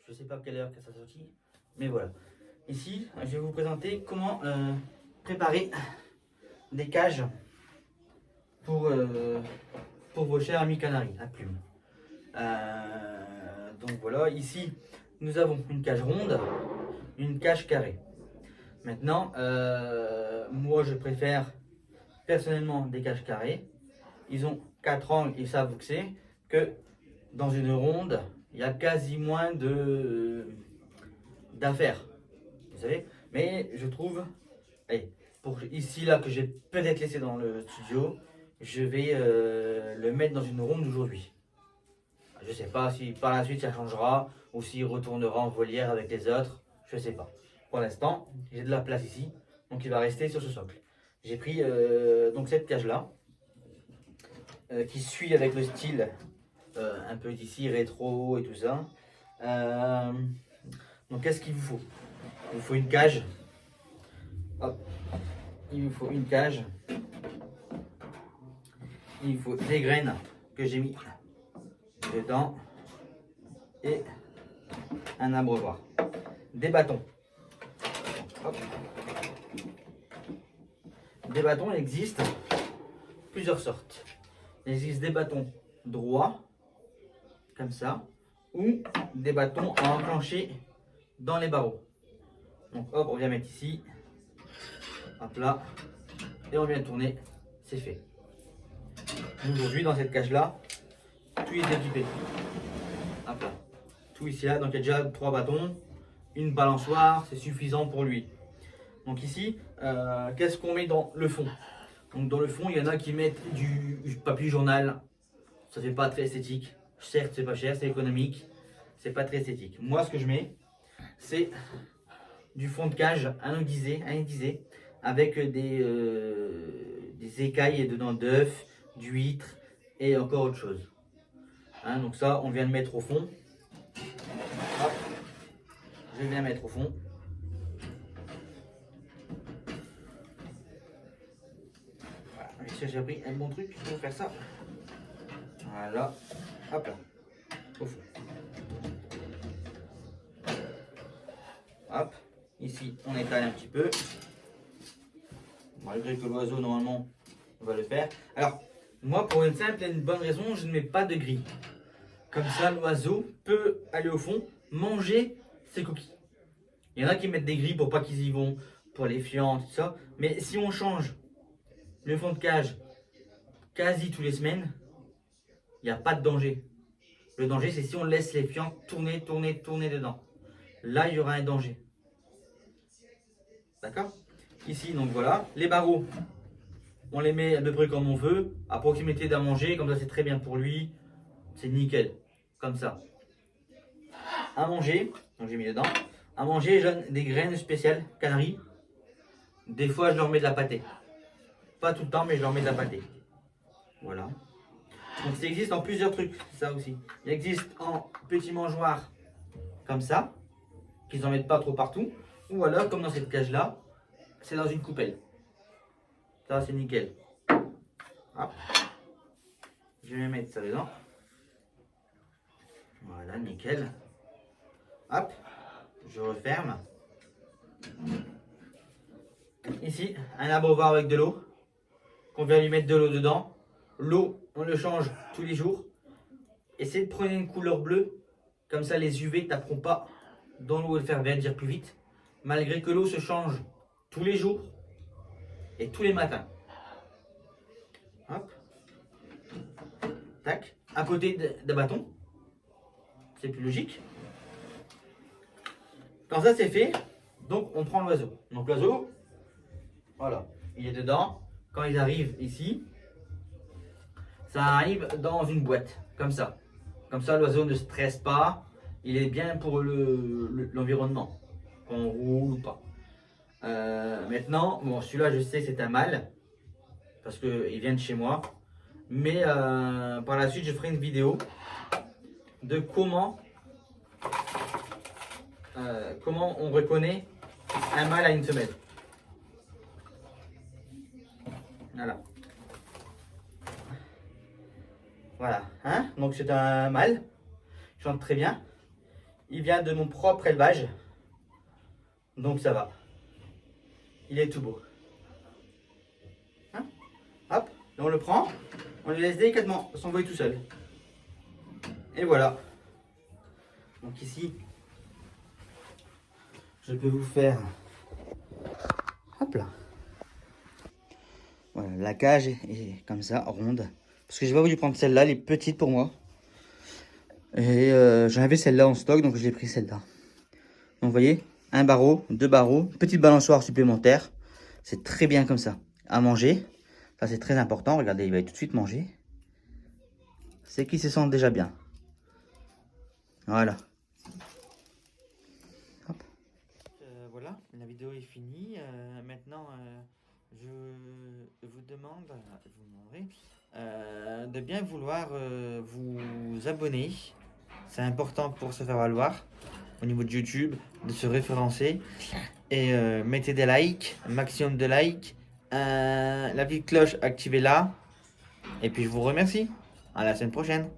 Je sais pas à quelle heure que ça sortit, mais voilà. Ici, je vais vous présenter comment préparer des cages pour vos chers amis canaris à plumes. Donc voilà, ici nous avons une cage ronde, une cage carrée. Maintenant, moi je préfère personnellement des cages carrées. Ils ont 4 angles, ils savent où que c'est, que dans une ronde, il y a quasi moins d'affaires, vous savez. Mais je trouve, allez, pour ici là que j'ai peut-être laissé dans le studio, je vais le mettre dans une ronde aujourd'hui. Je sais pas si par la suite ça changera ou s'il retournera en volière avec les autres, je sais pas. Pour l'instant, j'ai de la place ici, donc il va rester sur ce socle. J'ai pris donc cette cage là, qui suit avec le style un peu d'ici, rétro et tout ça. Donc qu'est-ce qu'il vous faut? Il vous faut une cage. Hop. Il vous faut une cage. Il vous faut des graines que j'ai mis dedans. Et un abreuvoir. Des bâtons. Hop. Des bâtons, il existe plusieurs sortes. Il existe des bâtons droits, comme ça, ou des bâtons à enclencher dans les barreaux. Donc hop, on vient mettre ici, hop là, et on vient tourner, c'est fait. Aujourd'hui, dans cette cage là, tout est équipé. Hop là, tout ici là, donc il y a déjà 3 bâtons, une balançoire, c'est suffisant pour lui. Donc ici, qu'est-ce qu'on met dans le fond? Donc dans le fond, il y en a qui mettent du papier journal, ça fait pas très esthétique. Certes, c'est pas cher, c'est économique, c'est pas très esthétique. Moi, ce que je mets, c'est du fond de cage anodisé avec des écailles dedans d'œufs, d'huîtres et encore autre chose. Hein, donc ça, on vient de mettre au fond. Hop, je viens mettre au fond. Voilà, ici j'ai pris un bon truc pour faire ça. Voilà, hop là, au fond. Hop, ici on étale un petit peu. Malgré que l'oiseau normalement va le faire. Alors, moi pour une simple et une bonne raison, je ne mets pas de grille. Comme ça, l'oiseau peut aller au fond, manger ses coquilles. Il y en a qui mettent des grilles pour pas qu'ils y vont, pour les fientes, tout ça. Mais si on change le fond de cage quasi tous les semaines, il n'y a pas de danger. Le danger, c'est si on laisse les fientes tourner dedans. Là, il y aura un danger. D'accord? Ici, donc voilà, les barreaux, on les met à peu près comme on veut, à proximité d'à manger, comme ça c'est très bien pour lui, c'est nickel, comme ça. À manger, donc j'ai mis dedans, à manger, je donne des graines spéciales, canaries. Des fois, je leur mets de la pâtée. Pas tout le temps, mais je leur mets de la pâtée. Voilà. Donc ça existe en plusieurs trucs, ça aussi. Il existe en petits mangeoires, comme ça, qu'ils n'en mettent pas trop partout. Ou alors, comme dans cette cage-là, c'est dans une coupelle. Ça, c'est nickel. Hop. Je vais mettre ça dedans. Voilà, nickel. Hop. Je referme. Ici, un abreuvoir avec de l'eau. Qu'on vient lui mettre de l'eau dedans. L'eau, on le change tous les jours. Essayez de prendre une couleur bleue. Comme ça, les UV ne taperont pas dans l'eau et le faire verdir plus vite. Malgré que l'eau se change tous les jours et tous les matins. Hop. Tac. À côté d'un bâton. C'est plus logique. Quand ça c'est fait, donc on prend l'oiseau. Donc l'oiseau, voilà, il est dedans. Quand il arrive ici, ça arrive dans une boîte, comme ça. Comme ça, l'oiseau ne stresse pas. Il est bien pour l'environnement, qu'on roule ou pas. Maintenant, bon, celui-là, je sais, c'est un mâle, parce qu'il vient de chez moi. Mais par la suite, je ferai une vidéo de comment on reconnaît un mâle à une femelle. Voilà. Voilà. Hein, donc c'est un mâle. Il chante très bien. Il vient de mon propre élevage. Donc ça va. Il est tout beau. Hein? Hop, là on le prend. On le laisse délicatement s'envoler tout seul. Et voilà. Donc ici, je peux vous faire... Hop là. Voilà, la cage est comme ça, ronde. Parce que j'ai pas voulu prendre celle-là, elle est petite pour moi. Et j'en avais celle-là en stock, donc je l'ai pris celle-là. Donc vous voyez, un barreau, deux barreaux, petite balançoire supplémentaire. C'est très bien comme ça. À manger, ça c'est très important. Regardez, il va tout de suite manger. C'est qu'il se sent déjà bien. Voilà. Hop. Voilà, la vidéo est finie. Maintenant, je vous demande, je vous demanderai de bien vouloir vous abonner. C'est important pour se faire valoir au niveau de YouTube, de se référencer. Et mettez des likes, un maximum de likes. La petite cloche, activez-la. Et puis je vous remercie. À la semaine prochaine.